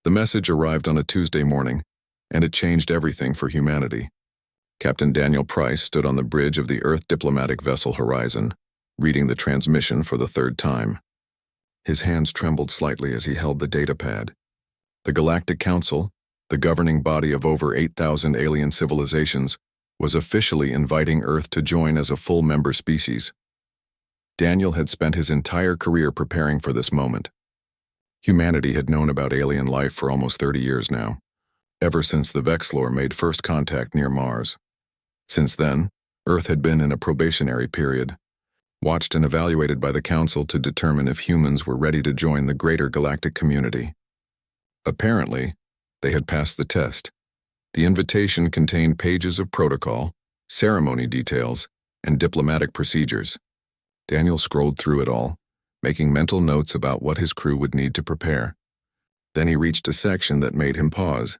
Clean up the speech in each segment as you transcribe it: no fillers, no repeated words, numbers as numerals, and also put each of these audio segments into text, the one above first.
The message arrived on a Tuesday morning, and it changed everything for humanity. Captain Daniel Price stood on the bridge of the Earth diplomatic vessel Horizon, reading the transmission for the third time. His hands trembled slightly as he held the datapad. The Galactic Council, the governing body of over 8,000 alien civilizations, was officially inviting Earth to join as a full member species. Daniel had spent his entire career preparing for this moment. Humanity had known about alien life for almost 30 years now, ever since the Vexlor made first contact near Mars. Since then, Earth had been in a probationary period, watched and evaluated by the Council to determine if humans were ready to join the greater galactic community. Apparently, they had passed the test. The invitation contained pages of protocol, ceremony details, and diplomatic procedures. Daniel scrolled through it all, making mental notes about what his crew would need to prepare. Then he reached a section that made him pause.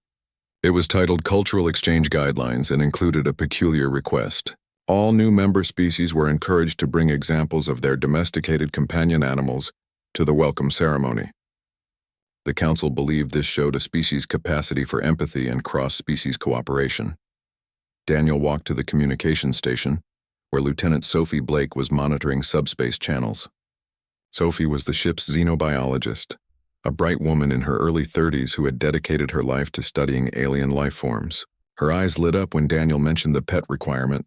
It was titled Cultural Exchange Guidelines and included a peculiar request. All new member species were encouraged to bring examples of their domesticated companion animals to the welcome ceremony. The Council believed this showed a species' capacity for empathy and cross-species cooperation. Daniel walked to the communications station, where Lieutenant Sophie Blake was monitoring subspace channels. Sophie was the ship's xenobiologist, a bright woman in her early 30s who had dedicated her life to studying alien life forms. Her eyes lit up when Daniel mentioned the pet requirement.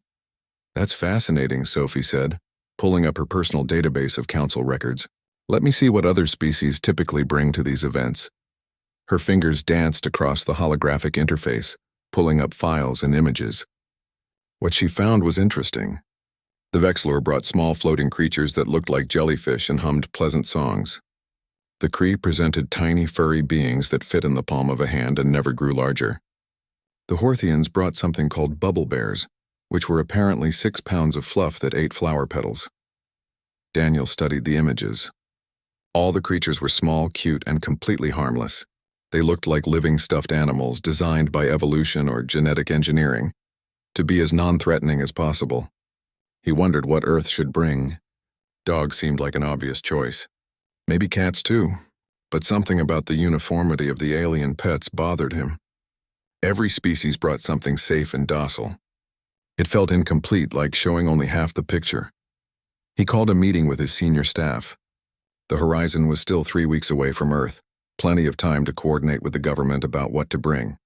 "That's fascinating," Sophie said, pulling up her personal database of Council records. "Let me see what other species typically bring to these events." Her fingers danced across the holographic interface, pulling up files and images. What she found was interesting. The Vexlor brought small floating creatures that looked like jellyfish and hummed pleasant songs. The Kree presented tiny furry beings that fit in the palm of a hand and never grew larger. The Horthians brought something called bubble bears, which were apparently 6 pounds of fluff that ate flower petals. Daniel studied the images. All the creatures were small, cute, and completely harmless. They looked like living stuffed animals designed by evolution or genetic engineering to be as non-threatening as possible. He wondered what Earth should bring. Dogs seemed like an obvious choice. Maybe cats too, but something about the uniformity of the alien pets bothered him. Every species brought something safe and docile. It felt incomplete, like showing only half the picture. He called a meeting with his senior staff. The Horizon was still 3 weeks away from Earth, plenty of time to coordinate with the government about what to bring.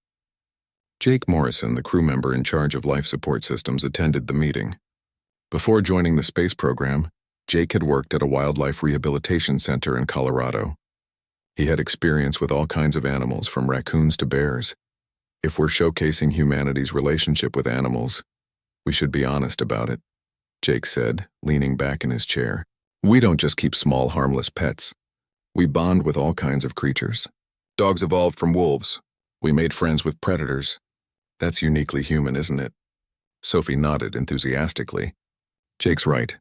Jake Morrison, the crew member in charge of life support systems, attended the meeting. Before joining the space program, Jake had worked at a wildlife rehabilitation center in Colorado. He had experience with all kinds of animals, from raccoons to bears. If we're showcasing humanity's relationship with animals, we should be honest about it, Jake said, leaning back in his chair. We don't just keep small, harmless pets. We bond with all kinds of creatures. Dogs evolved from wolves. We made friends with predators. That's uniquely human, isn't it? Sophie nodded enthusiastically. Jake's right.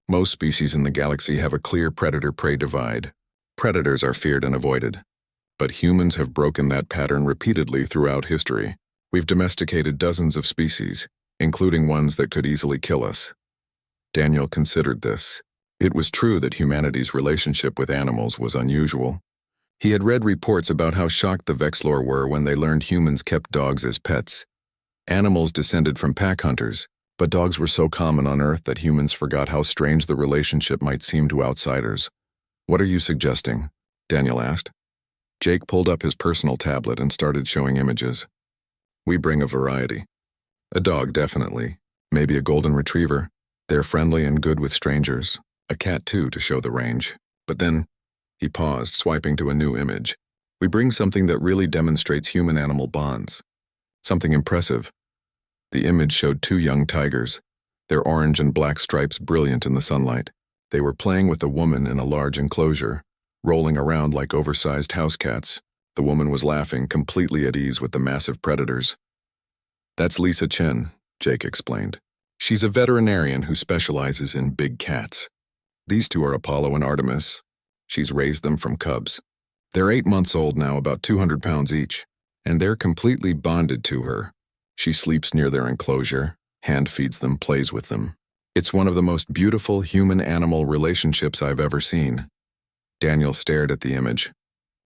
Most species in the galaxy have a clear predator-prey divide. Predators are feared and avoided. But humans have broken that pattern repeatedly throughout history. We've domesticated dozens of species, including ones that could easily kill us. Daniel considered this. It was true that humanity's relationship with animals was unusual. He had read reports about how shocked the Vexlor were when they learned humans kept dogs as pets. Animals descended from pack hunters, but dogs were so common on Earth that humans forgot how strange the relationship might seem to outsiders. "What are you suggesting?" Daniel asked. Jake pulled up his personal tablet and started showing images. "We bring a variety. A dog, definitely. Maybe a golden retriever. They're friendly and good with strangers. A cat, too, to show the range. But then," he paused, swiping to a new image, "we bring something that really demonstrates human-animal bonds. Something impressive." The image showed 2 young tigers, their orange and black stripes brilliant in the sunlight. They were playing with a woman in a large enclosure, rolling around like oversized house cats. The woman was laughing, completely at ease with the massive predators. "That's Lisa Chen," Jake explained. "She's a veterinarian who specializes in big cats. These 2 are Apollo and Artemis. She's raised them from cubs. They're 8 months old now, about 200 pounds each, and they're completely bonded to her. She sleeps near their enclosure, hand feeds them, plays with them. It's one of the most beautiful human-animal relationships I've ever seen." Daniel stared at the image.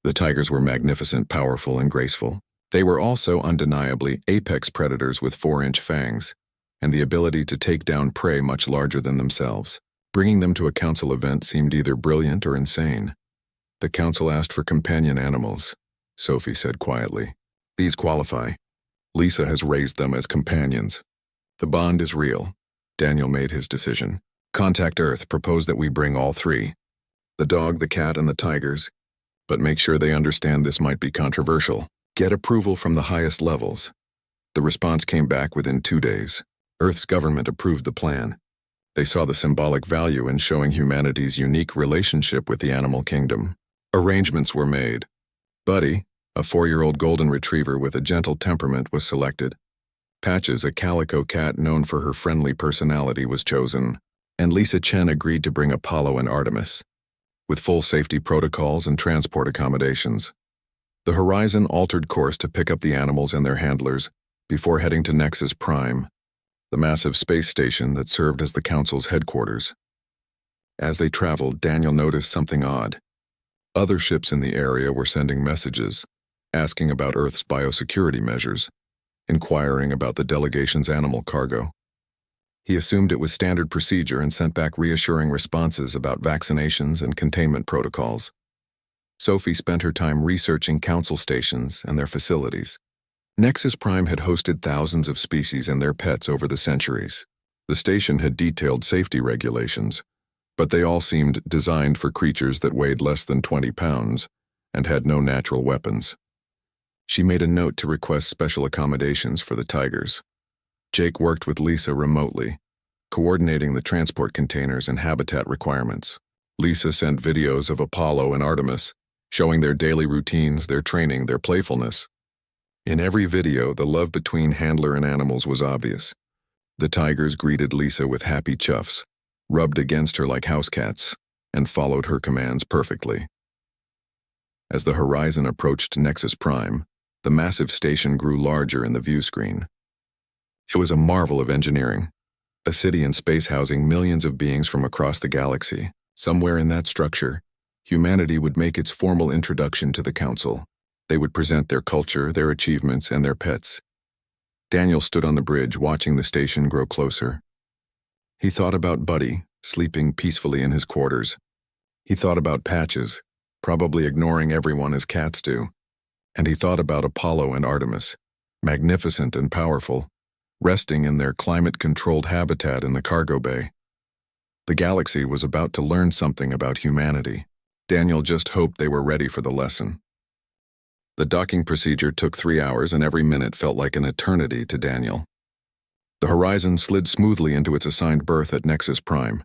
The tigers were magnificent, powerful, and graceful. They were also undeniably apex predators with 4-inch fangs, and the ability to take down prey much larger than themselves. Bringing them to a council event seemed either brilliant or insane. The council asked for companion animals, Sophie said quietly. These qualify. Lisa has raised them as companions. The bond is real. Daniel made his decision. Contact Earth, propose that we bring all 3. The dog, the cat, and the tigers. But make sure they understand this might be controversial. Get approval from the highest levels. The response came back within 2 days. Earth's government approved the plan. They saw the symbolic value in showing humanity's unique relationship with the animal kingdom. Arrangements were made. Buddy, a 4-year-old golden retriever with a gentle temperament, was selected. Patches, a calico cat known for her friendly personality, was chosen. And Lisa Chen agreed to bring Apollo and Artemis, with full safety protocols and transport accommodations. The Horizon altered course to pick up the animals and their handlers before heading to Nexus Prime, the massive space station that served as the Council's headquarters. As they traveled, Daniel noticed something odd. Other ships in the area were sending messages, asking about Earth's biosecurity measures, inquiring about the delegation's animal cargo. He assumed it was standard procedure and sent back reassuring responses about vaccinations and containment protocols. Sophie spent her time researching council stations and their facilities. Nexus Prime had hosted thousands of species and their pets over the centuries. The station had detailed safety regulations, but they all seemed designed for creatures that weighed less than 20 pounds and had no natural weapons. She made a note to request special accommodations for the tigers. Jake worked with Lisa remotely, coordinating the transport containers and habitat requirements. Lisa sent videos of Apollo and Artemis, showing their daily routines, their training, their playfulness. In every video, the love between handler and animals was obvious. The tigers greeted Lisa with happy chuffs, rubbed against her like house cats, and followed her commands perfectly. As the Horizon approached Nexus Prime, the massive station grew larger in the view screen. It was a marvel of engineering, a city in space housing millions of beings from across the galaxy. Somewhere in that structure, humanity would make its formal introduction to the Council. They would present their culture, their achievements, and their pets. Daniel stood on the bridge, watching the station grow closer. He thought about Buddy, sleeping peacefully in his quarters. He thought about Patches, probably ignoring everyone as cats do. And he thought about Apollo and Artemis, magnificent and powerful, resting in their climate-controlled habitat in the cargo bay. The galaxy was about to learn something about humanity. Daniel just hoped they were ready for the lesson. The docking procedure took 3 hours, and every minute felt like an eternity to Daniel. The Horizon slid smoothly into its assigned berth at Nexus Prime,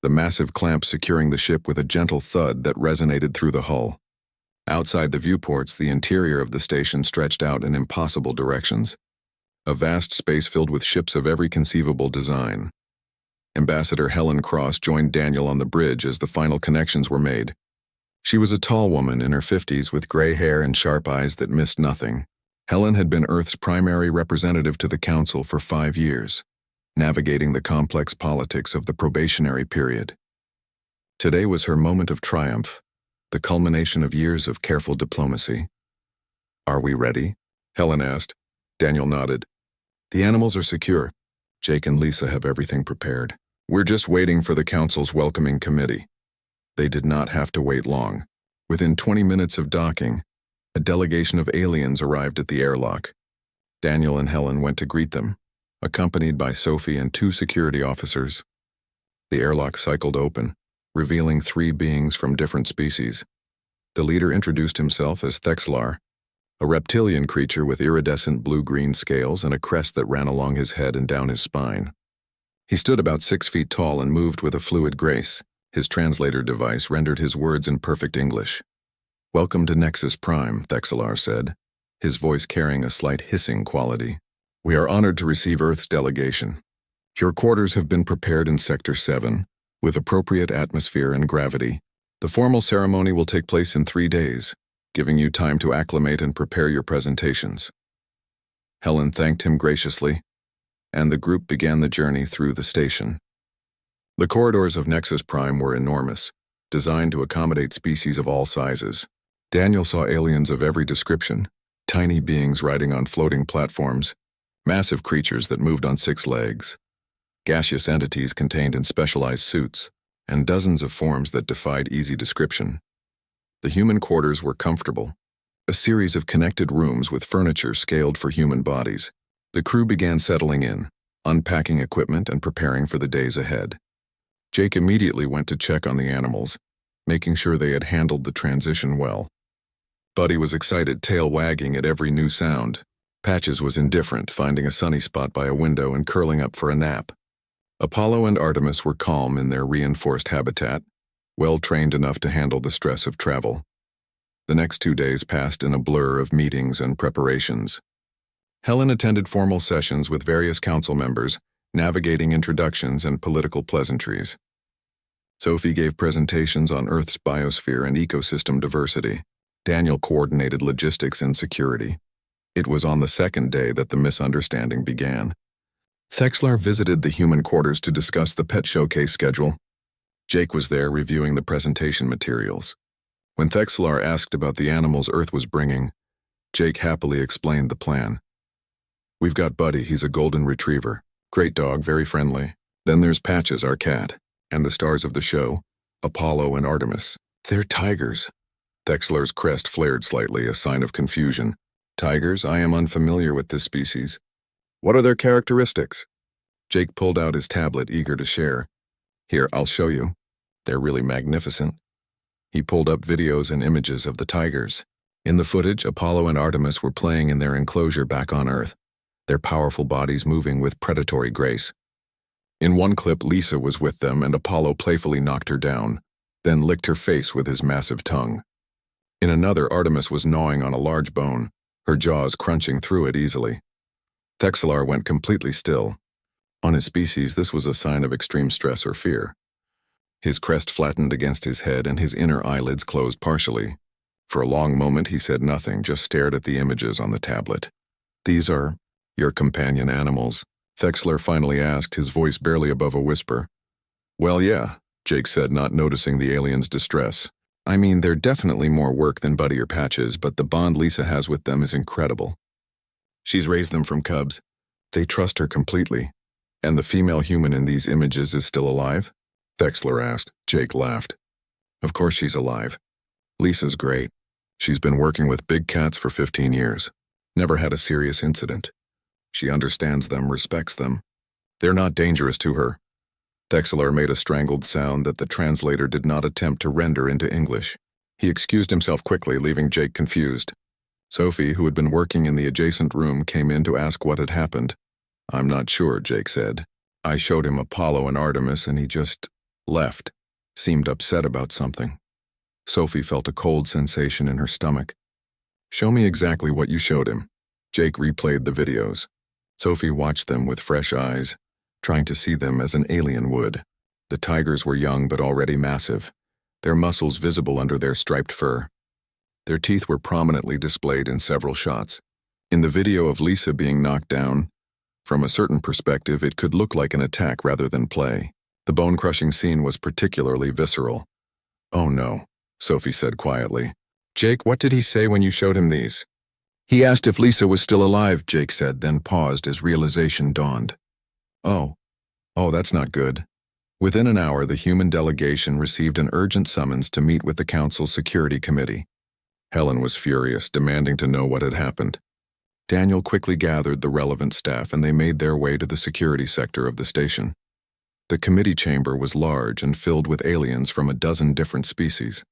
the massive clamp securing the ship with a gentle thud that resonated through the hull. Outside the viewports, the interior of the station stretched out in impossible directions. A vast space filled with ships of every conceivable design. Ambassador Helen Cross joined Daniel on the bridge as the final connections were made. She was a tall woman in her 50s with gray hair and sharp eyes that missed nothing. Helen had been Earth's primary representative to the Council for 5 years, navigating the complex politics of the probationary period. Today was her moment of triumph, the culmination of years of careful diplomacy. "Are we ready?" Helen asked. Daniel nodded. "The animals are secure. Jake and Lisa have everything prepared. We're just waiting for the Council's welcoming committee." They did not have to wait long. Within 20 minutes of docking, a delegation of aliens arrived at the airlock. Daniel and Helen went to greet them, accompanied by Sophie and 2 security officers. The airlock cycled open, revealing 3 beings from different species. The leader introduced himself as Thexlar, a reptilian creature with iridescent blue-green scales and a crest that ran along his head and down his spine. He stood about 6 feet tall and moved with a fluid grace. His translator device rendered his words in perfect English. "Welcome to Nexus Prime," Thexlar said, his voice carrying a slight hissing quality. "We are honored to receive Earth's delegation. Your quarters have been prepared in Sector 7, with appropriate atmosphere and gravity. The formal ceremony will take place in 3 days, giving you time to acclimate and prepare your presentations." Helen thanked him graciously, and the group began the journey through the station. The corridors of Nexus Prime were enormous, designed to accommodate species of all sizes. Daniel saw aliens of every description, tiny beings riding on floating platforms, massive creatures that moved on 6 legs, gaseous entities contained in specialized suits, and dozens of forms that defied easy description. The human quarters were comfortable, a series of connected rooms with furniture scaled for human bodies. The crew began settling in, unpacking equipment and preparing for the days ahead. Jake immediately went to check on the animals, making sure they had handled the transition well. Buddy was excited, tail wagging at every new sound. Patches was indifferent, finding a sunny spot by a window and curling up for a nap. Apollo and Artemis were calm in their reinforced habitat, well trained enough to handle the stress of travel. The next 2 days passed in a blur of meetings and preparations. Helen attended formal sessions with various council members, navigating introductions and political pleasantries. Sophie gave presentations on Earth's biosphere and ecosystem diversity. Daniel coordinated logistics and security. It was on the second day that the misunderstanding began. Thexlar visited the human quarters to discuss the pet showcase schedule. Jake was there reviewing the presentation materials. When Thexlar asked about the animals Earth was bringing, Jake happily explained the plan. "We've got Buddy, he's a golden retriever. Great dog, very friendly. Then there's Patches, our cat. And the stars of the show, Apollo and Artemis. They're tigers." Thexlar's crest flared slightly, a sign of confusion. "Tigers? I am unfamiliar with this species. What are their characteristics?" Jake pulled out his tablet, eager to share. "Here, I'll show you. They're really magnificent." He pulled up videos and images of the tigers. In the footage, Apollo and Artemis were playing in their enclosure back on Earth, their powerful bodies moving with predatory grace. In one clip, Lisa was with them and Apollo playfully knocked her down, then licked her face with his massive tongue. In another, Artemis was gnawing on a large bone, her jaws crunching through it easily. Thexlar went completely still. On his species, this was a sign of extreme stress or fear. His crest flattened against his head and his inner eyelids closed partially. For a long moment he said nothing, just stared at the images on the tablet. "These are your companion animals?" Thexlar finally asked, his voice barely above a whisper. "Well, yeah," Jake said, not noticing the alien's distress. "I mean, they're definitely more work than Buddy or Patches, but the bond Lisa has with them is incredible. She's raised them from cubs. They trust her completely. And the female human in these images is still alive?" Thexlar asked. Jake laughed. "Of course she's alive. Lisa's great. She's been working with big cats for 15 years. Never had a serious incident. She understands them, respects them. They're not dangerous to her." Thexlar made a strangled sound that the translator did not attempt to render into English. He excused himself quickly, leaving Jake confused. Sophie, who had been working in the adjacent room, came in to ask what had happened. "I'm not sure," Jake said. "I showed him Apollo and Artemis and he just left. Seemed upset about something." Sophie felt a cold sensation in her stomach. "Show me exactly what you showed him." Jake replayed the videos. Sophie watched them with fresh eyes, trying to see them as an alien would. The tigers were young but already massive, their muscles visible under their striped fur. Their teeth were prominently displayed in several shots. In the video of Lisa being knocked down, from a certain perspective it could look like an attack rather than play. The bone-crushing scene was particularly visceral. "Oh no," Sophie said quietly. "Jake, what did he say when you showed him these?" "He asked if Lisa was still alive," Jake said, then paused as realization dawned. Oh, that's not good." Within an hour, the human delegation received an urgent summons to meet with the Council's Security Committee. Helen was furious, demanding to know what had happened. Daniel quickly gathered the relevant staff and they made their way to the security sector of the station. The committee chamber was large and filled with aliens from a dozen different species.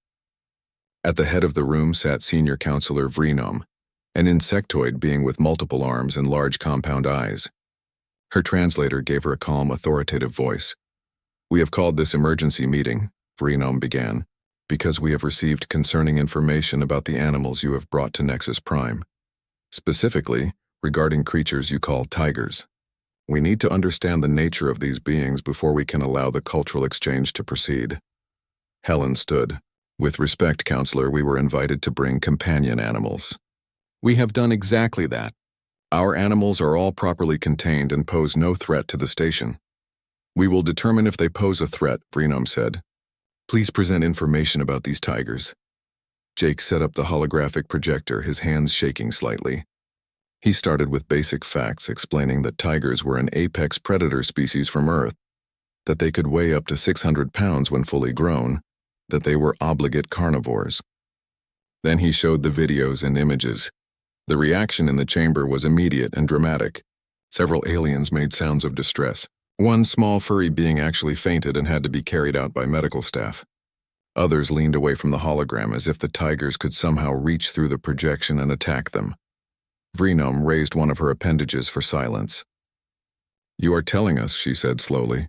At the head of the room sat Senior Counselor Vrenom, an insectoid being with multiple arms and large compound eyes. Her translator gave her a calm, authoritative voice. "We have called this emergency meeting," Vrenom began, "because we have received concerning information about the animals you have brought to Nexus Prime. Specifically, regarding creatures you call tigers. We need to understand the nature of these beings before we can allow the cultural exchange to proceed." Helen stood. "With respect, Counselor, we were invited to bring companion animals." "We have done exactly that. Our animals are all properly contained and pose no threat to the station." "We will determine if they pose a threat," Vrenom said. "Please present information about these tigers." Jake set up the holographic projector, his hands shaking slightly. He started with basic facts, explaining that tigers were an apex predator species from Earth, that they could weigh up to 600 pounds when fully grown, that they were obligate carnivores. Then he showed the videos and images. The reaction in the chamber was immediate and dramatic. Several aliens made sounds of distress. One small furry being actually fainted and had to be carried out by medical staff. Others leaned away from the hologram as if the tigers could somehow reach through the projection and attack them. Vrenom raised one of her appendages for silence. "You are telling us," she said slowly,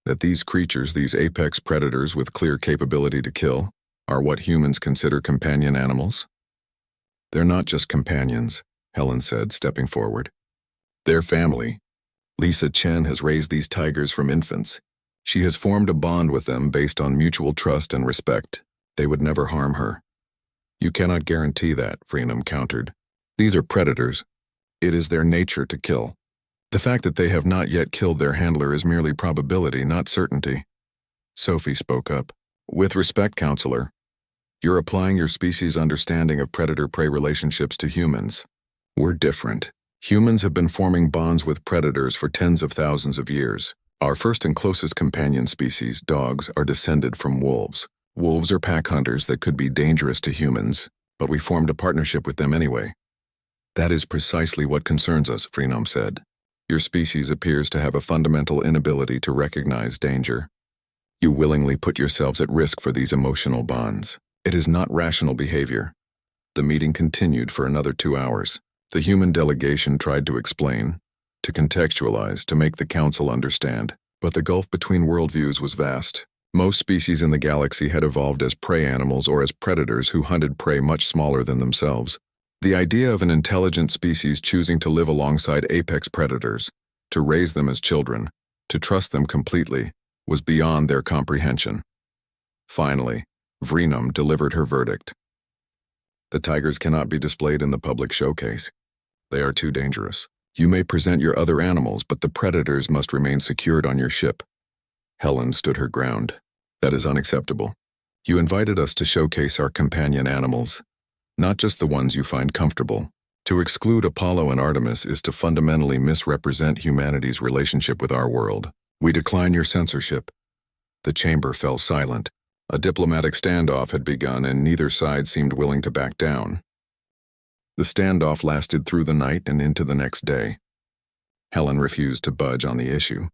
"that these creatures, these apex predators with clear capability to kill, are what humans consider companion animals?" "They're not just companions," Helen said, stepping forward. "They're family. Lisa Chen has raised these tigers from infants. She has formed a bond with them based on mutual trust and respect. They would never harm her." "You cannot guarantee that," Vrenom countered. "These are predators. It is their nature to kill. The fact that they have not yet killed their handler is merely probability, not certainty." Sophie spoke up. "With respect, counselor, you're applying your species' understanding of predator-prey relationships to humans. We're different. Humans have been forming bonds with predators for tens of thousands of years. Our first and closest companion species, dogs, are descended from wolves. Wolves are pack hunters that could be dangerous to humans, but we formed a partnership with them anyway." "That is precisely what concerns us," Vrenom said. "Your species appears to have a fundamental inability to recognize danger. You willingly put yourselves at risk for these emotional bonds. It is not rational behavior." The meeting continued for another 2 hours. The human delegation tried to explain, to contextualize, to make the council understand, but the gulf between worldviews was vast. Most species in the galaxy had evolved as prey animals or as predators who hunted prey much smaller than themselves. The idea of an intelligent species choosing to live alongside apex predators, to raise them as children, to trust them completely, was beyond their comprehension. Finally, Vrenom delivered her verdict. "The tigers cannot be displayed in the public showcase. They are too dangerous. You may present your other animals, but the predators must remain secured on your ship." Helen stood her ground. "That is unacceptable. You invited us to showcase our companion animals, not just the ones you find comfortable. To exclude Apollo and Artemis is to fundamentally misrepresent humanity's relationship with our world. We decline your censorship." The chamber fell silent. A diplomatic standoff had begun, and neither side seemed willing to back down. The standoff lasted through the night and into the next day. Helen refused to budge on the issue,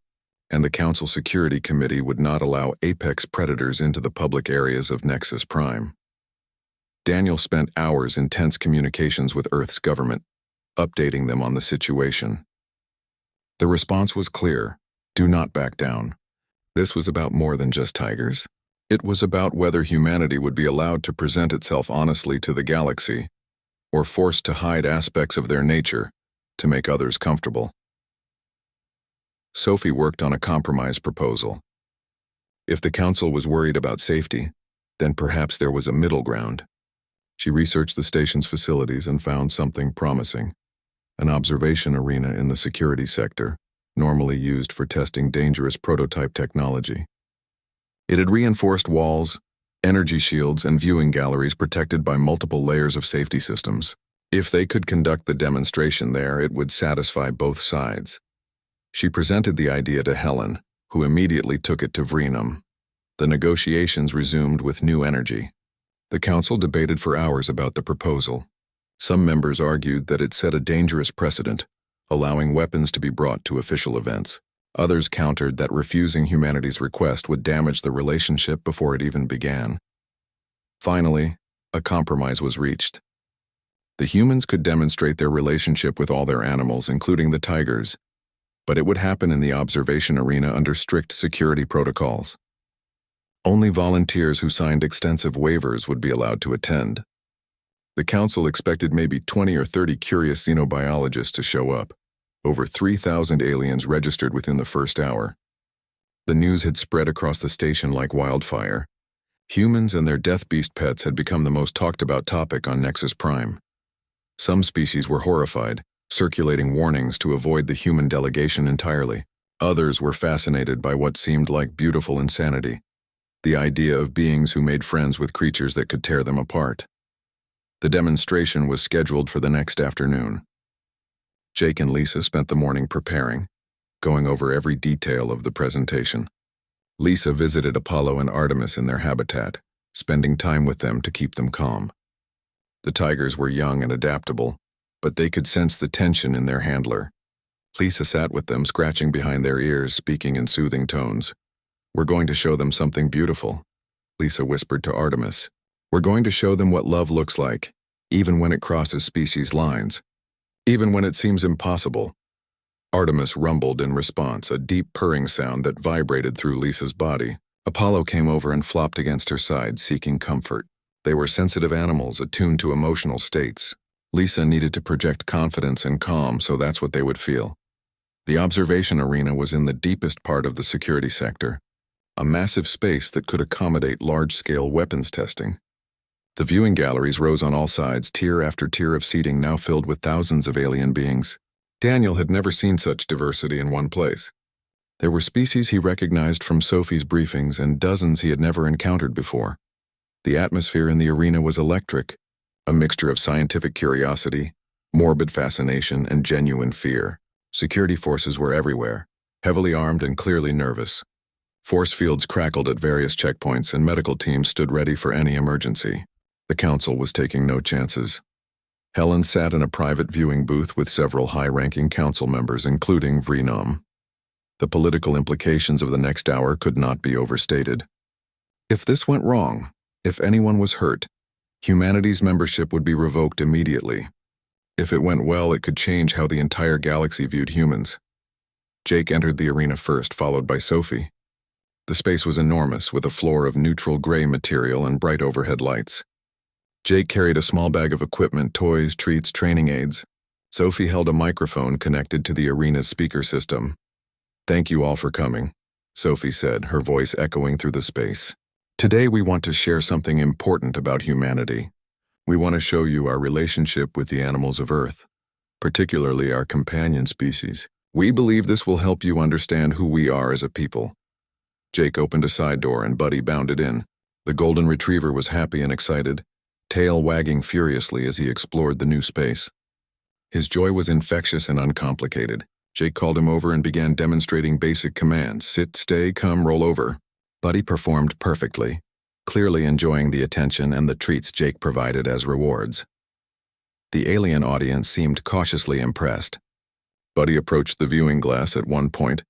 and the Council Security Committee would not allow apex predators into the public areas of Nexus Prime. Daniel spent hours in tense communications with Earth's government, updating them on the situation. The response was clear: do not back down. This was about more than just tigers. It was about whether humanity would be allowed to present itself honestly to the galaxy, or forced to hide aspects of their nature to make others comfortable. Sophie worked on a compromise proposal. If the council was worried about safety, then perhaps there was a middle ground. She researched the station's facilities and found something promising: an observation arena in the security sector, normally used for testing dangerous prototype technology. It had reinforced walls, energy shields, and viewing galleries protected by multiple layers of safety systems. If they could conduct the demonstration there, it would satisfy both sides. She presented the idea to Helen, who immediately took it to Vrenom. The negotiations resumed with new energy. The council debated for hours about the proposal. Some members argued that it set a dangerous precedent, allowing weapons to be brought to official events. Others countered that refusing humanity's request would damage the relationship before it even began. Finally, a compromise was reached. The humans could demonstrate their relationship with all their animals, including the tigers, but it would happen in the observation arena under strict security protocols. Only volunteers who signed extensive waivers would be allowed to attend. The council expected maybe 20 or 30 curious xenobiologists to show up. Over 3,000 aliens registered within the first hour. The news had spread across the station like wildfire. Humans and their death beast pets had become the most talked about topic on Nexus Prime. Some species were horrified, circulating warnings to avoid the human delegation entirely. Others were fascinated by what seemed like beautiful insanity: the idea of beings who made friends with creatures that could tear them apart. The demonstration was scheduled for the next afternoon. Jake and Lisa spent the morning preparing, going over every detail of the presentation. Lisa visited Apollo and Artemis in their habitat, spending time with them to keep them calm. The tigers were young and adaptable, but they could sense the tension in their handler. Lisa sat with them, scratching behind their ears, speaking in soothing tones. "We're going to show them something beautiful," Lisa whispered to Artemis. "We're going to show them what love looks like, even when it crosses species lines, even when it seems impossible." Artemis rumbled in response, a deep purring sound that vibrated through Lisa's body. Apollo came over and flopped against her side, seeking comfort. They were sensitive animals, attuned to emotional states. Lisa needed to project confidence and calm, so that's what they would feel. The observation arena was in the deepest part of the security sector, a massive space that could accommodate large-scale weapons testing. The viewing galleries rose on all sides, tier after tier of seating now filled with thousands of alien beings. Daniel had never seen such diversity in one place. There were species he recognized from Sophie's briefings and dozens he had never encountered before. The atmosphere in the arena was electric, a mixture of scientific curiosity, morbid fascination, and genuine fear. Security forces were everywhere, heavily armed and clearly nervous. Force fields crackled at various checkpoints and medical teams stood ready for any emergency. The council was taking no chances. Helen sat in a private viewing booth with several high-ranking council members, including Vrenom. The political implications of the next hour could not be overstated. If this went wrong, if anyone was hurt, humanity's membership would be revoked immediately. If it went well, it could change how the entire galaxy viewed humans. Jake entered the arena first, followed by Sophie. The space was enormous, with a floor of neutral gray material and bright overhead lights. Jake carried a small bag of equipment, toys, treats, training aids. Sophie held a microphone connected to the arena's speaker system. "Thank you all for coming," Sophie said, her voice echoing through the space. "Today we want to share something important about humanity. We want to show you our relationship with the animals of Earth, particularly our companion species. We believe this will help you understand who we are as a people." Jake opened a side door and Buddy bounded in. The golden retriever was happy and excited, tail wagging furiously as he explored the new space. His joy was infectious and uncomplicated. Jake called him over and began demonstrating basic commands: sit, stay, come, roll over. Buddy performed perfectly, clearly enjoying the attention and the treats Jake provided as rewards. The alien audience seemed cautiously impressed. Buddy approached the viewing glass at one point,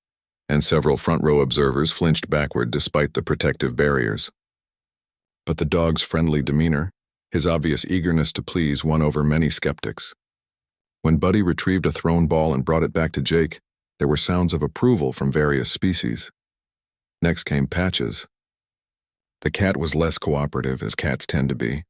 and several front-row observers flinched backward despite the protective barriers. But the dog's friendly demeanor, his obvious eagerness to please, won over many skeptics. When Buddy retrieved a thrown ball and brought it back to Jake, there were sounds of approval from various species. Next came Patches. The cat was less cooperative, as cats tend to be.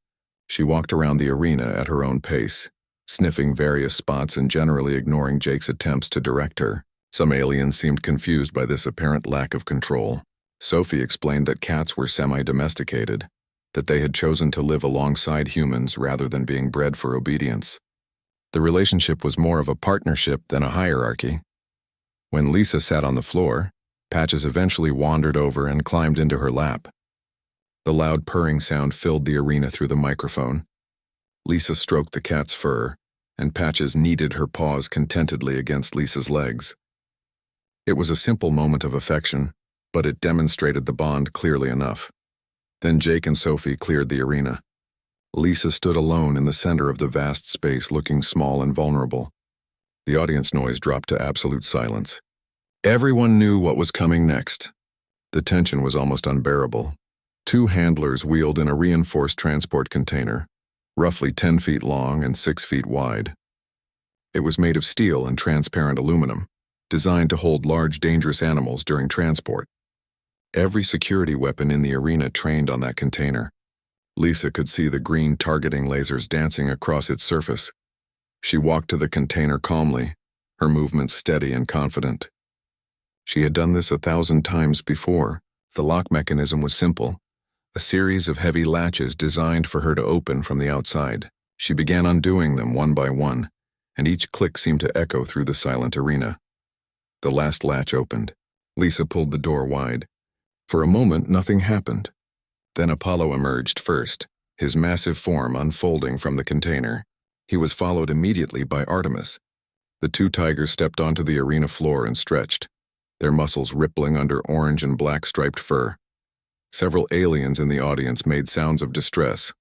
She walked around the arena at her own pace, sniffing various spots and generally ignoring Jake's attempts to direct her. Some aliens seemed confused by this apparent lack of control. Sophie explained that cats were semi-domesticated, that they had chosen to live alongside humans rather than being bred for obedience. The relationship was more of a partnership than a hierarchy. When Lisa sat on the floor, Patches eventually wandered over and climbed into her lap. The loud purring sound filled the arena through the microphone. Lisa stroked the cat's fur, and Patches kneaded her paws contentedly against Lisa's legs. It was a simple moment of affection, but it demonstrated the bond clearly enough. Then Jake and Sophie cleared the arena. Lisa stood alone in the center of the vast space, looking small and vulnerable. The audience noise dropped to absolute silence. Everyone knew what was coming next. The tension was almost unbearable. Two handlers wheeled in a reinforced transport container, roughly 10 feet long and 6 feet wide. It was made of steel and transparent aluminum, designed to hold large, dangerous animals during transport. Every security weapon in the arena trained on that container. Lisa could see the green targeting lasers dancing across its surface. She walked to the container calmly, her movements steady and confident. She had done this 1,000 times before. The lock mechanism was simple, a series of heavy latches designed for her to open from the outside. She began undoing them one by one, and each click seemed to echo through the silent arena. The last latch opened. Lisa pulled the door wide. For a moment, nothing happened. Then Apollo emerged first, his massive form unfolding from the container. He was followed immediately by Artemis. The two tigers stepped onto the arena floor and stretched, their muscles rippling under orange and black striped fur. Several aliens in the audience made sounds of distress.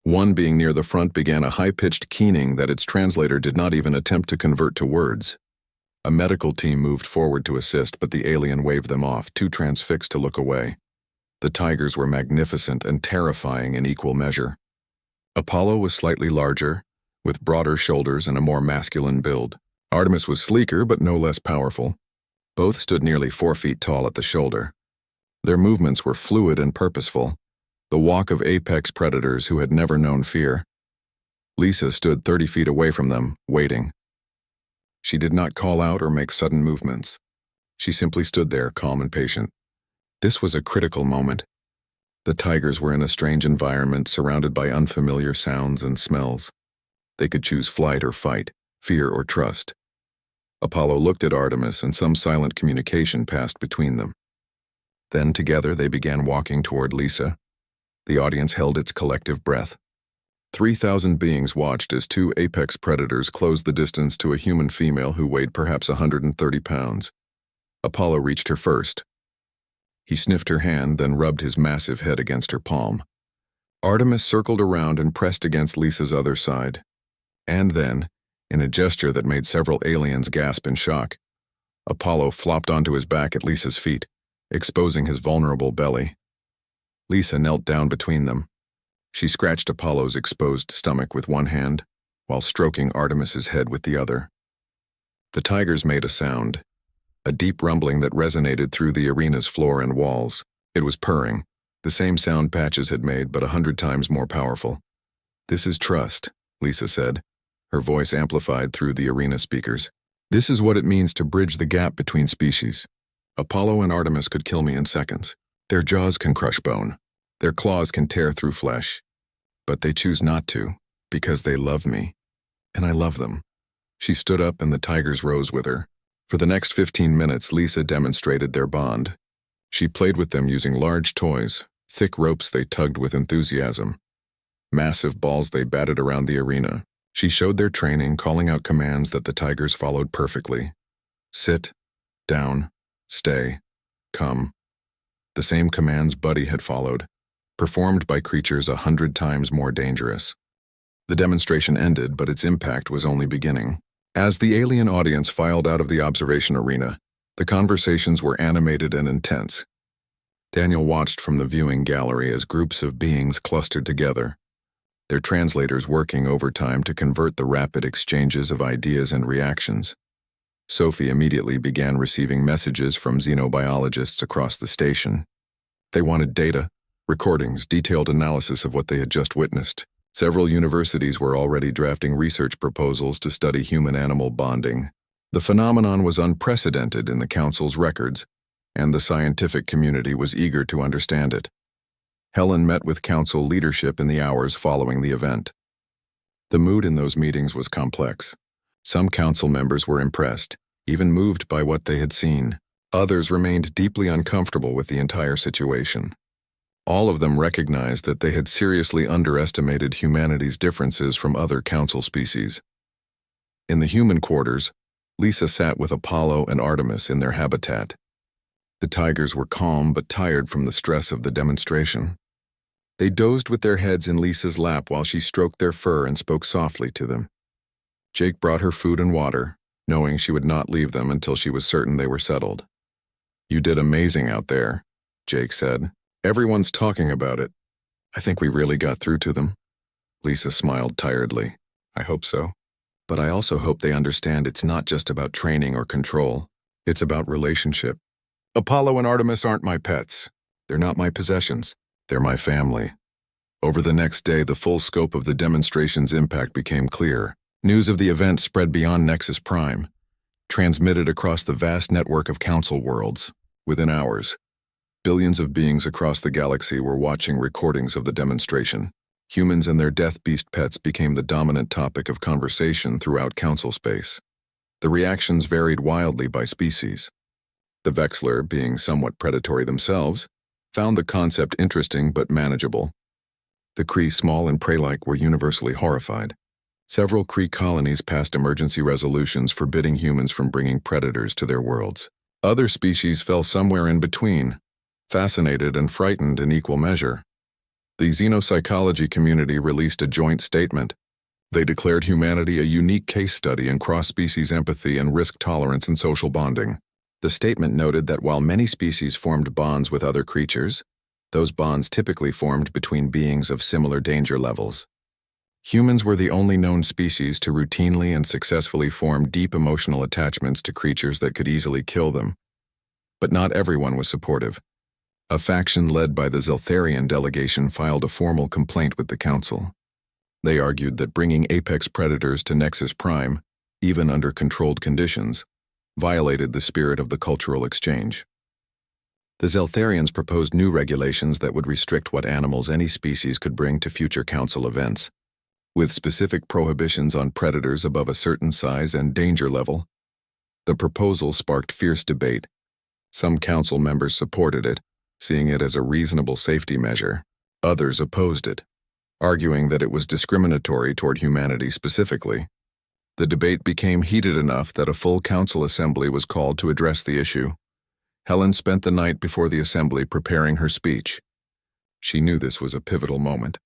One being near the front began a high-pitched keening that its translator did not even attempt to convert to words. A medical team moved forward to assist, but the alien waved them off, too transfixed to look away. The tigers were magnificent and terrifying in equal measure. Apollo was slightly larger, with broader shoulders and a more masculine build. Artemis was sleeker but no less powerful. Both stood nearly 4 feet tall at the shoulder. Their movements were fluid and purposeful, the walk of apex predators who had never known fear. Lisa stood 30 feet away from them, waiting. She did not call out or make sudden movements. She simply stood there, calm and patient. This was a critical moment. The tigers were in a strange environment, surrounded by unfamiliar sounds and smells. They could choose flight or fight, fear or trust. Apollo looked at Artemis, and some silent communication passed between them. Then together they began walking toward Lisa. The audience held its collective breath. 3,000 beings watched as two apex predators closed the distance to a human female who weighed perhaps 130 pounds. Apollo reached her first. He sniffed her hand, then rubbed his massive head against her palm. Artemis circled around and pressed against Lisa's other side. And then, in a gesture that made several aliens gasp in shock, Apollo flopped onto his back at Lisa's feet, exposing his vulnerable belly. Lisa knelt down between them. She scratched Apollo's exposed stomach with one hand, while stroking Artemis's head with the other. The tigers made a sound, a deep rumbling that resonated through the arena's floor and walls. It was purring, the same sound Patches had made, but 100 times more powerful. "This is trust," Lisa said, her voice amplified through the arena speakers. "This is what it means to bridge the gap between species. Apollo and Artemis could kill me in seconds. Their jaws can crush bone. Their claws can tear through flesh. But they choose not to, because they love me. And I love them." She stood up and the tigers rose with her. For the next 15 minutes, Lisa demonstrated their bond. She played with them using large toys, thick ropes they tugged with enthusiasm, massive balls they batted around the arena. She showed their training, calling out commands that the tigers followed perfectly. Sit, down, stay, come. The same commands Buddy had followed, performed by creatures 100 times more dangerous. The demonstration ended, but its impact was only beginning. As the alien audience filed out of the observation arena, the conversations were animated and intense. Daniel watched from the viewing gallery as groups of beings clustered together, their translators working overtime to convert the rapid exchanges of ideas and reactions. Sophie immediately began receiving messages from xenobiologists across the station. They wanted data, recordings, detailed analysis of what they had just witnessed. Several universities were already drafting research proposals to study human-animal bonding. The phenomenon was unprecedented in the Council's records, and the scientific community was eager to understand it. Helen met with Council leadership in the hours following the event. The mood in those meetings was complex. Some Council members were impressed, even moved by what they had seen. Others remained deeply uncomfortable with the entire situation. All of them recognized that they had seriously underestimated humanity's differences from other Council species. In the human quarters, Lisa sat with Apollo and Artemis in their habitat. The tigers were calm but tired from the stress of the demonstration. They dozed with their heads in Lisa's lap while she stroked their fur and spoke softly to them. Jake brought her food and water, knowing she would not leave them until she was certain they were settled. "You did amazing out there," Jake said. "Everyone's talking about it. I think we really got through to them." Lisa smiled tiredly. "I hope so. But I also hope they understand it's not just about training or control. It's about relationship. Apollo and Artemis aren't my pets. They're not my possessions. They're my family." Over the next day, the full scope of the demonstration's impact became clear. News of the event spread beyond Nexus Prime, transmitted across the vast network of Council worlds. Within hours, billions of beings across the galaxy were watching recordings of the demonstration. Humans and their death beast pets became the dominant topic of conversation throughout Council space. The reactions varied wildly by species. The Vexler, being somewhat predatory themselves, found the concept interesting but manageable. The Kree, small and prey-like, were universally horrified. Several Kree colonies passed emergency resolutions forbidding humans from bringing predators to their worlds. Other species fell somewhere in between, fascinated and frightened in equal measure. The xenopsychology community released a joint statement. They declared humanity a unique case study in cross-species empathy and risk tolerance in social bonding. The statement noted that while many species formed bonds with other creatures, those bonds typically formed between beings of similar danger levels. Humans were the only known species to routinely and successfully form deep emotional attachments to creatures that could easily kill them. But not everyone was supportive. A faction led by the Zeltharian delegation filed a formal complaint with the Council. They argued that bringing apex predators to Nexus Prime, even under controlled conditions, violated the spirit of the cultural exchange. The Zeltharians proposed new regulations that would restrict what animals any species could bring to future Council events, with specific prohibitions on predators above a certain size and danger level. The proposal sparked fierce debate. Some Council members supported it, seeing it as a reasonable safety measure. Others opposed it, arguing that it was discriminatory toward humanity specifically. The debate became heated enough that a full Council assembly was called to address the issue. Helen spent the night before the assembly preparing her speech. She knew this was a pivotal moment.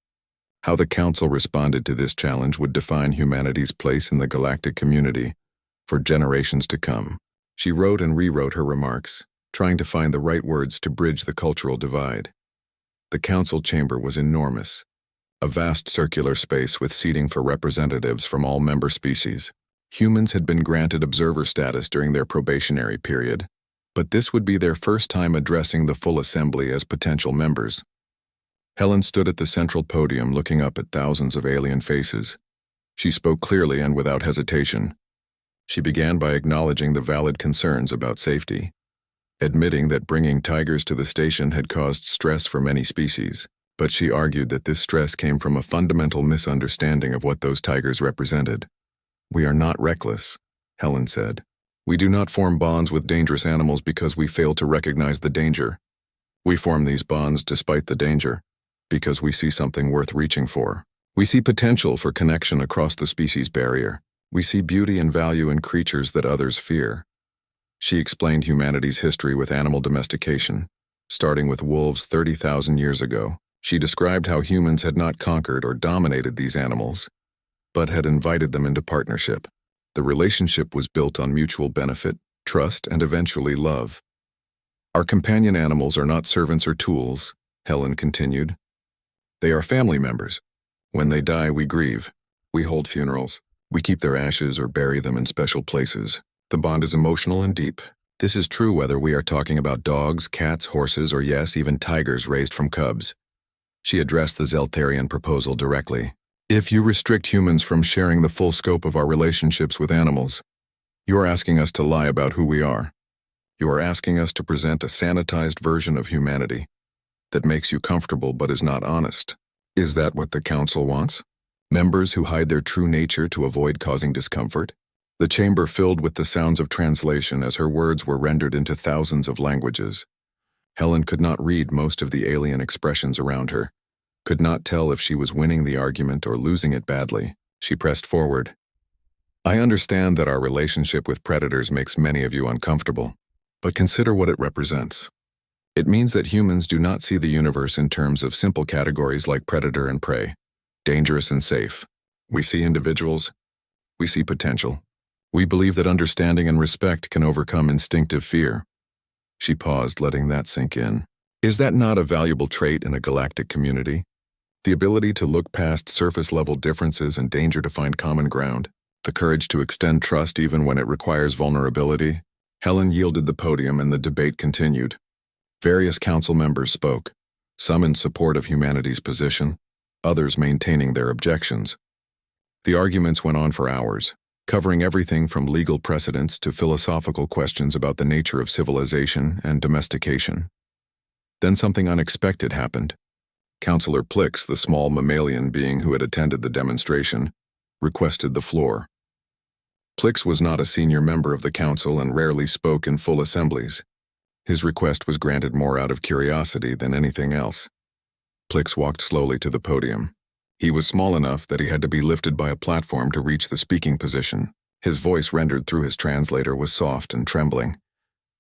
How the Council responded to this challenge would define humanity's place in the galactic community for generations to come. She wrote and rewrote her remarks, trying to find the right words to bridge the cultural divide. The Council chamber was enormous, a vast circular space with seating for representatives from all member species. Humans had been granted observer status during their probationary period, but this would be their first time addressing the full assembly as potential members. Helen stood at the central podium looking up at thousands of alien faces. She spoke clearly and without hesitation. She began by acknowledging the valid concerns about safety, admitting that bringing tigers to the station had caused stress for many species, but she argued that this stress came from a fundamental misunderstanding of what those tigers represented. "We are not reckless," Helen said. "We do not form bonds with dangerous animals because we fail to recognize the danger. We form these bonds despite the danger, because we see something worth reaching for. We see potential for connection across the species barrier. We see beauty and value in creatures that others fear." She explained humanity's history with animal domestication, starting with wolves 30,000 years ago. She described how humans had not conquered or dominated these animals, but had invited them into partnership. The relationship was built on mutual benefit, trust, and eventually love. "Our companion animals are not servants or tools," Helen continued. "They are family members. When they die, we grieve. We hold funerals. We keep their ashes or bury them in special places. The bond is emotional and deep. This is true whether we are talking about dogs, cats, horses, or yes, even tigers raised from cubs." She addressed the Zeltharian proposal directly. "If you restrict humans from sharing the full scope of our relationships with animals, you are asking us to lie about who we are. You are asking us to present a sanitized version of humanity that makes you comfortable but is not honest. Is that what the Council wants? Members who hide their true nature to avoid causing discomfort?" The chamber filled with the sounds of translation as her words were rendered into thousands of languages. Helen could not read most of the alien expressions around her, could not tell if she was winning the argument or losing it badly. She pressed forward. "I understand that our relationship with predators makes many of you uncomfortable, but consider what it represents. It means that humans do not see the universe in terms of simple categories like predator and prey, dangerous and safe. We see individuals. We see potential. We believe that understanding and respect can overcome instinctive fear." She paused, letting that sink in. Is that not a valuable trait in a galactic community? The ability to look past surface-level differences and danger to find common ground. The courage to extend trust even when it requires vulnerability. Helen yielded the podium and the debate continued. Various council members spoke, some in support of humanity's position, others maintaining their objections. The arguments went on for hours, covering everything from legal precedents to philosophical questions about the nature of civilization and domestication. Then something unexpected happened. Councillor Plix, the small mammalian being who had attended the demonstration, requested the floor. Plix was not a senior member of the council and rarely spoke in full assemblies. His request was granted more out of curiosity than anything else. Plix walked slowly to the podium. He was small enough that he had to be lifted by a platform to reach the speaking position. His voice rendered through his translator was soft and trembling,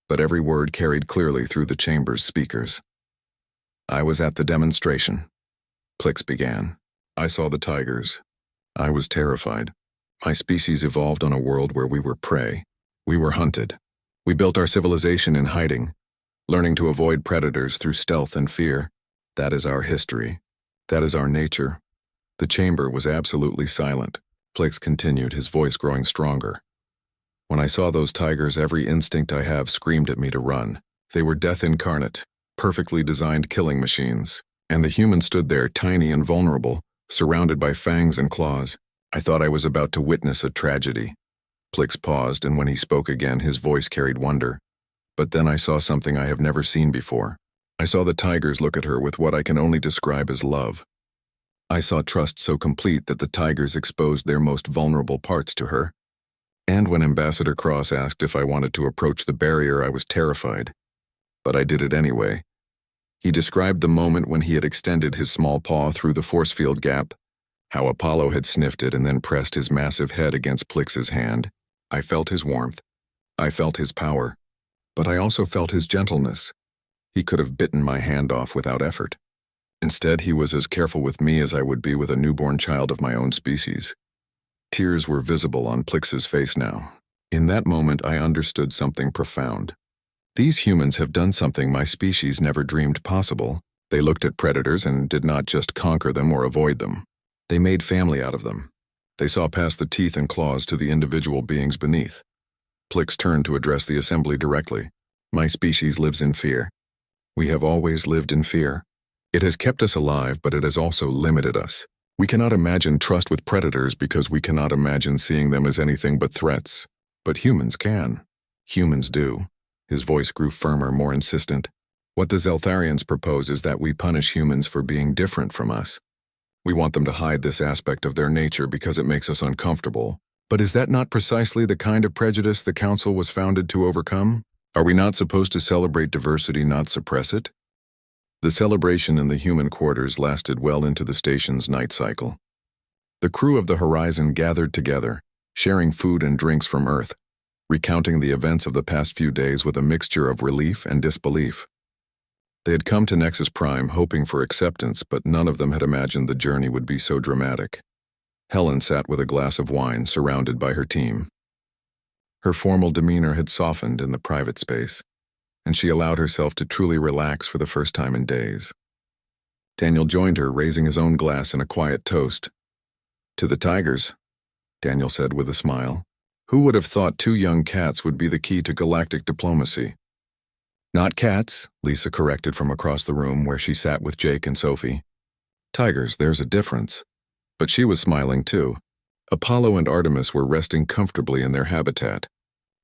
but every word carried clearly through the chamber's speakers. I was at the demonstration. Plix began. I saw the tigers. I was terrified. My species evolved on a world where we were prey. We were hunted. We built our civilization in hiding, learning to avoid predators through stealth and fear. That is our history. That is our nature. The chamber was absolutely silent. Plix continued, his voice growing stronger. When I saw those tigers, every instinct I have screamed at me to run. They were death incarnate, perfectly designed killing machines. And the human stood there, tiny and vulnerable, surrounded by fangs and claws. I thought I was about to witness a tragedy. Plix paused, and when he spoke again, his voice carried wonder. But then I saw something I have never seen before. I saw the tigers look at her with what I can only describe as love. I saw trust so complete that the tigers exposed their most vulnerable parts to her. And when Ambassador Cross asked if I wanted to approach the barrier, I was terrified. But I did it anyway. He described the moment when he had extended his small paw through the force field gap, how Apollo had sniffed it and then pressed his massive head against Plix's hand. I felt his warmth. I felt his power. But I also felt his gentleness. He could have bitten my hand off without effort. Instead, he was as careful with me as I would be with a newborn child of my own species. Tears were visible on Plix's face now. In that moment, I understood something profound. These humans have done something my species never dreamed possible. They looked at predators and did not just conquer them or avoid them. They made family out of them. They saw past the teeth and claws to the individual beings beneath. Plix turned to address the assembly directly. My species lives in fear. We have always lived in fear. It has kept us alive, but it has also limited us. We cannot imagine trust with predators because we cannot imagine seeing them as anything but threats. But humans can. Humans do. His voice grew firmer, more insistent. What the Zeltharians propose is that we punish humans for being different from us. We want them to hide this aspect of their nature because it makes us uncomfortable. But is that not precisely the kind of prejudice the Council was founded to overcome? Are we not supposed to celebrate diversity, not suppress it? The celebration in the human quarters lasted well into the station's night cycle. The crew of the Horizon gathered together, sharing food and drinks from Earth, recounting the events of the past few days with a mixture of relief and disbelief. They had come to Nexus Prime hoping for acceptance, but none of them had imagined the journey would be so dramatic. Helen sat with a glass of wine, surrounded by her team. Her formal demeanor had softened in the private space, and she allowed herself to truly relax for the first time in days. Daniel joined her, raising his own glass in a quiet toast. "To the tigers," Daniel said with a smile. "Who would have thought 2 young cats would be the key to galactic diplomacy?" "Not cats," Lisa corrected from across the room where she sat with Jake and Sophie. "Tigers, there's a difference." But she was smiling too. Apollo and Artemis were resting comfortably in their habitat,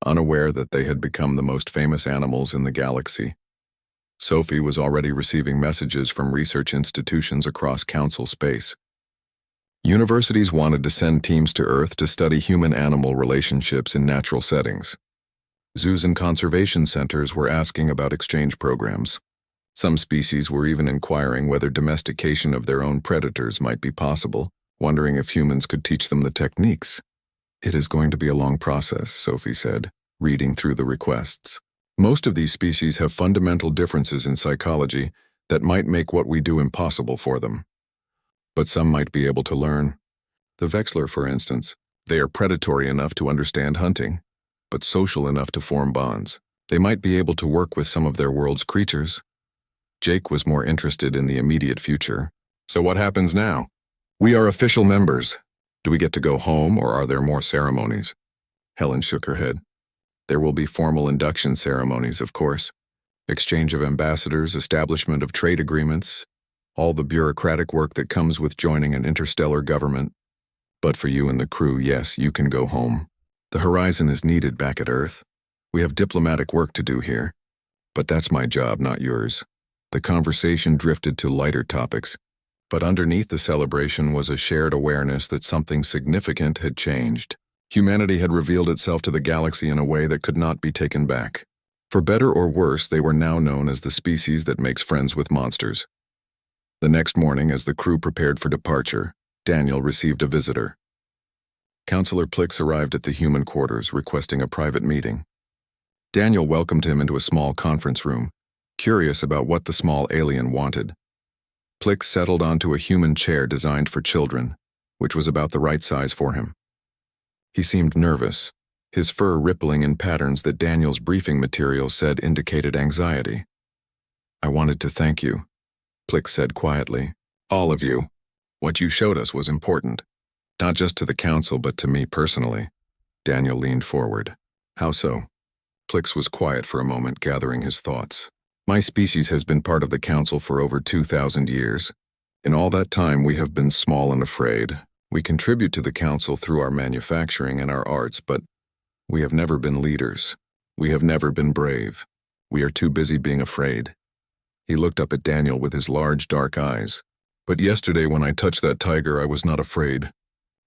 unaware that they had become the most famous animals in the galaxy. Sophie was already receiving messages from research institutions across Council space. Universities wanted to send teams to Earth to study human-animal relationships in natural settings. Zoos and conservation centers were asking about exchange programs. Some species were even inquiring whether domestication of their own predators might be possible, wondering if humans could teach them the techniques. "It is going to be a long process," Sophie said, reading through the requests. "Most of these species have fundamental differences in psychology that might make what we do impossible for them. But some might be able to learn. The Vexler, for instance. They are predatory enough to understand hunting, but social enough to form bonds. They might be able to work with some of their world's creatures." Jake was more interested in the immediate future. "So what happens now? We are official members. Do we get to go home, or are there more ceremonies?" Helen shook her head. "There will be formal induction ceremonies, of course. Exchange of ambassadors, establishment of trade agreements, all the bureaucratic work that comes with joining an interstellar government. But for you and the crew, yes, you can go home. The Horizon is needed back at Earth. We have diplomatic work to do here. But that's my job, not yours." The conversation drifted to lighter topics, but underneath the celebration was a shared awareness that something significant had changed. Humanity had revealed itself to the galaxy in a way that could not be taken back. For better or worse, they were now known as the species that makes friends with monsters. The next morning, as the crew prepared for departure, Daniel received a visitor. Counselor Plix arrived at the human quarters requesting a private meeting. Daniel welcomed him into a small conference room, curious about what the small alien wanted. Plix settled onto a human chair designed for children, which was about the right size for him. He seemed nervous, his fur rippling in patterns that Daniel's briefing material said indicated anxiety. "I wanted to thank you," Plix said quietly. "All of you. What you showed us was important. Not just to the council, but to me personally." Daniel leaned forward. "How so?" Plix was quiet for a moment, gathering his thoughts. "My species has been part of the council for over 2,000 years. In all that time, we have been small and afraid. We contribute to the council through our manufacturing and our arts, but we have never been leaders. We have never been brave. We are too busy being afraid." He looked up at Daniel with his large, dark eyes. "But yesterday when I touched that tiger, I was not afraid.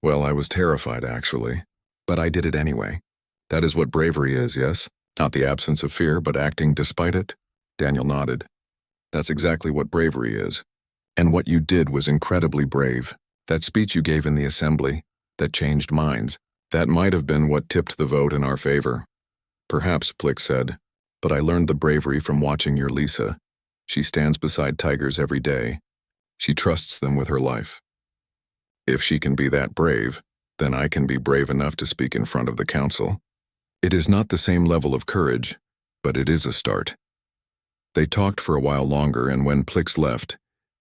Well, I was terrified, actually. But I did it anyway. That is what bravery is, yes? Not the absence of fear, but acting despite it?" Daniel nodded. "That's exactly what bravery is. And what you did was incredibly brave. That speech you gave in the assembly, that changed minds, that might have been what tipped the vote in our favor." "Perhaps," Plix said, "but I learned the bravery from watching your Lisa. She stands beside tigers every day. She trusts them with her life. If she can be that brave, then I can be brave enough to speak in front of the council. It is not the same level of courage, but it is a start." They talked for a while longer, and when Plix left,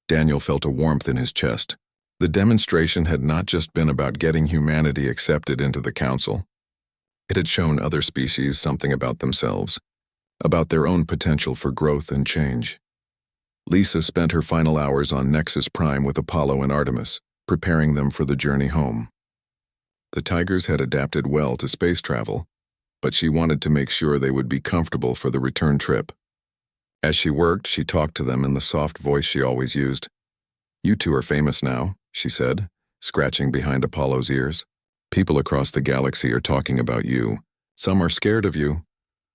Daniel felt a warmth in his chest. The demonstration had not just been about getting humanity accepted into the council. It had shown other species something about themselves, about their own potential for growth and change. Lisa spent her final hours on Nexus Prime with Apollo and Artemis, preparing them for the journey home. The tigers had adapted well to space travel, but she wanted to make sure they would be comfortable for the return trip. As she worked, she talked to them in the soft voice she always used. "You two are famous now," she said, scratching behind Apollo's ears. "People across the galaxy are talking about you. Some are scared of you.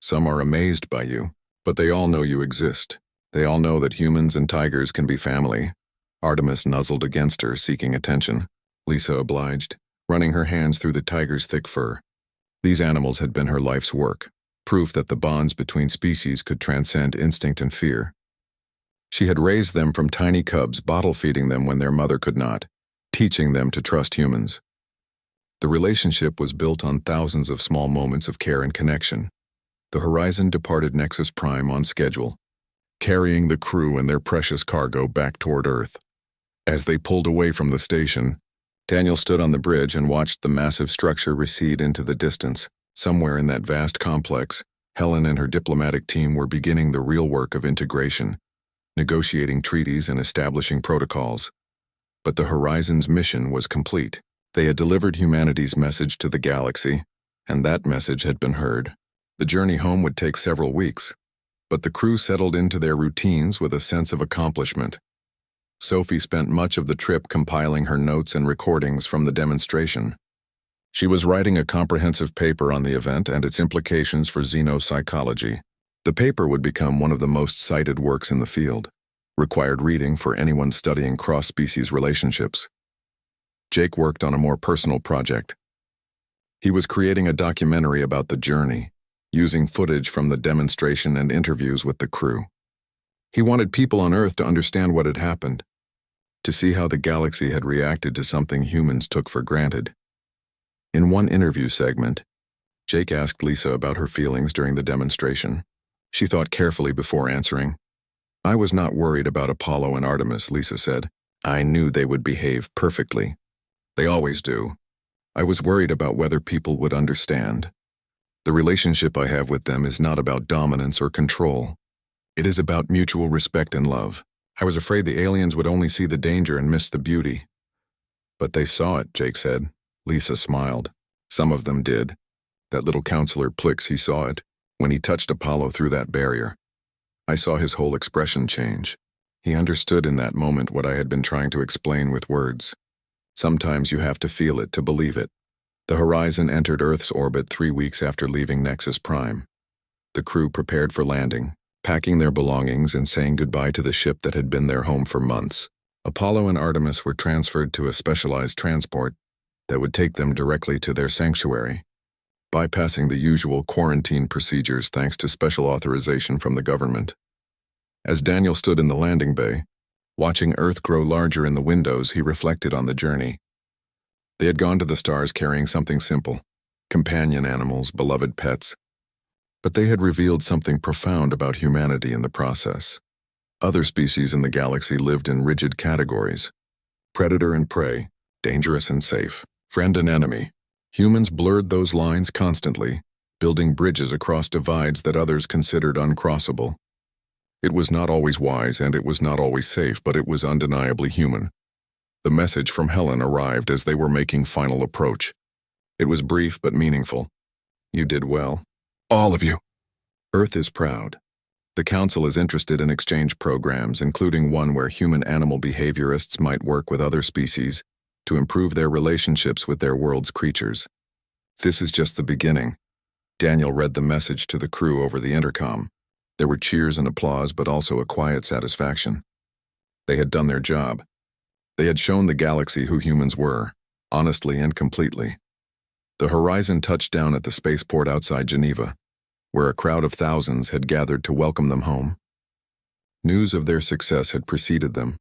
Some are amazed by you. But they all know you exist. They all know that humans and tigers can be family." Artemis nuzzled against her, seeking attention. Lisa obliged, running her hands through the tiger's thick fur. These animals had been her life's work, proof that the bonds between species could transcend instinct and fear. She had raised them from tiny cubs, bottle-feeding them when their mother could not, teaching them to trust humans. The relationship was built on thousands of small moments of care and connection. The Horizon departed Nexus Prime on schedule, carrying the crew and their precious cargo back toward Earth. As they pulled away from the station, Daniel stood on the bridge and watched the massive structure recede into the distance. Somewhere in that vast complex, Helen and her diplomatic team were beginning the real work of integration, negotiating treaties and establishing protocols. But the Horizon's mission was complete. They had delivered humanity's message to the galaxy, and that message had been heard. The journey home would take several weeks, but the crew settled into their routines with a sense of accomplishment. Sophie spent much of the trip compiling her notes and recordings from the demonstration. She was writing a comprehensive paper on the event and its implications for xenopsychology. The paper would become one of the most cited works in the field, required reading for anyone studying cross-species relationships. Jake worked on a more personal project. He was creating a documentary about the journey, using footage from the demonstration and interviews with the crew. He wanted people on Earth to understand what had happened, to see how the galaxy had reacted to something humans took for granted. In one interview segment, Jake asked Lisa about her feelings during the demonstration. She thought carefully before answering. "I was not worried about Apollo and Artemis," Lisa said. "I knew they would behave perfectly. They always do. I was worried about whether people would understand. The relationship I have with them is not about dominance or control. It is about mutual respect and love. I was afraid the aliens would only see the danger and miss the beauty." "But they saw it," Jake said. Lisa smiled. "Some of them did. That little counselor Plix, he saw it. When he touched Apollo through that barrier, I saw his whole expression change. He understood in that moment what I had been trying to explain with words. Sometimes you have to feel it to believe it." The Horizon entered Earth's orbit 3 weeks after leaving Nexus Prime. The crew prepared for landing, packing their belongings and saying goodbye to the ship that had been their home for months. Apollo and Artemis were transferred to a specialized transport that would take them directly to their sanctuary, bypassing the usual quarantine procedures thanks to special authorization from the government. As Daniel stood in the landing bay, watching Earth grow larger in the windows, he reflected on the journey. They had gone to the stars carrying something simple, companion animals, beloved pets, but they had revealed something profound about humanity in the process. Other species in the galaxy lived in rigid categories: predator and prey, dangerous and safe, friend and enemy. Humans blurred those lines constantly, building bridges across divides that others considered uncrossable. It was not always wise and it was not always safe, but it was undeniably human. The message from Helen arrived as they were making final approach. It was brief but meaningful. You did well. All of you. Earth is proud. The Council is interested in exchange programs, including one where human-animal behaviorists might work with other species to improve their relationships with their world's creatures. This is just the beginning. Daniel read the message to the crew over the intercom. There were cheers and applause, but also a quiet satisfaction. They had done their job. They had shown the galaxy who humans were, honestly and completely. The Horizon touched down at the spaceport outside Geneva, where a crowd of thousands had gathered to welcome them home. News of their success had preceded them,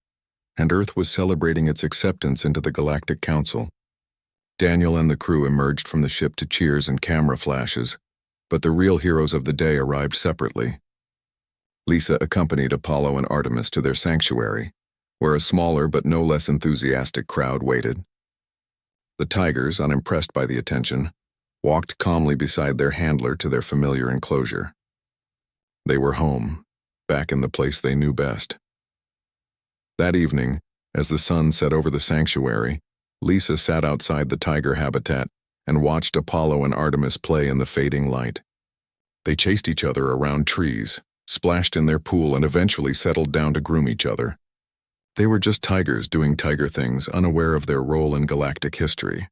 and Earth was celebrating its acceptance into the Galactic Council. Daniel and the crew emerged from the ship to cheers and camera flashes, but the real heroes of the day arrived separately. Lisa accompanied Apollo and Artemis to their sanctuary, where a smaller but no less enthusiastic crowd waited. The tigers, unimpressed by the attention, walked calmly beside their handler to their familiar enclosure. They were home, back in the place they knew best. That evening, as the sun set over the sanctuary, Lisa sat outside the tiger habitat and watched Apollo and Artemis play in the fading light. They chased each other around trees, splashed in their pool, and eventually settled down to groom each other. They were just tigers doing tiger things, unaware of their role in galactic history.